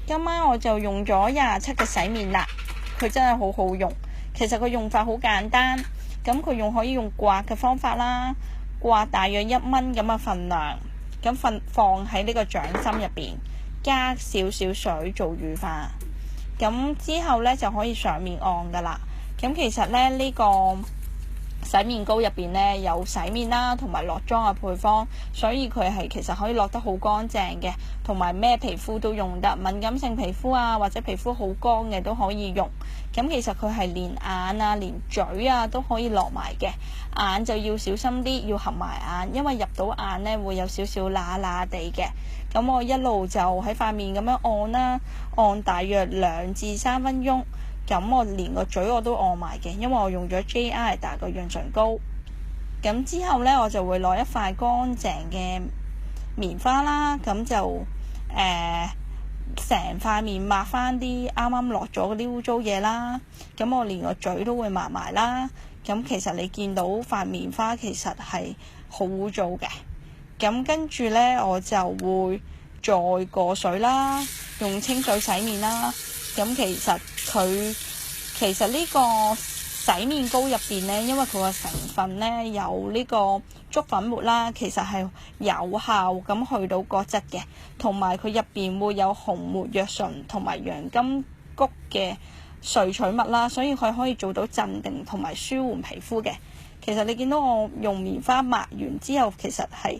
今晚我就用咗27嘅洗面奶，佢真係好好用。其實佢用法好簡單，咁佢可以用刮嘅方法啦，刮大約1蚊咁嘅份量，咁放喺呢個掌心入邊，加少少水做乳化，咁之後呢，就可以上面按噶啦。咁其實呢，呢個洗面膏入邊呢，有洗面啦，同埋落妝嘅配方，所以佢係其實可以落得好乾淨嘅，同埋咩皮膚都用得，敏感性皮膚啊或者皮膚好乾嘅都可以用。咁其實佢係連眼啊連嘴啊都可以落埋嘅，眼就要小心啲，要合埋眼，因為入到眼呢會有少少乸乸地嘅。咁我一路就喺塊面咁樣按啦，按大約2至3分鐘。咁我連個嘴我都按埋嘅，因為我用咗 JI 大個潤唇膏。咁之後呢，我就會攞一塊乾淨嘅棉花啦，咁就成塊面抹翻啲啱啱落咗嗰啲污糟嘢啦。咁我連個嘴都會抹埋啦。咁其實你見到塊棉花其實係好污糟嘅。咁跟住呢，我就會再過水啦，用清水洗面啦。咁其實呢個洗面膏入邊呢，因為佢個成分呢有呢個竹粉末啦，其實係有效咁去到角質嘅，同埋佢入邊會有紅沒藥醇同埋洋甘菊嘅萃取物啦，所以佢可以做到鎮定同埋舒緩皮膚嘅。其實你見到我用棉花抹完之後，其實係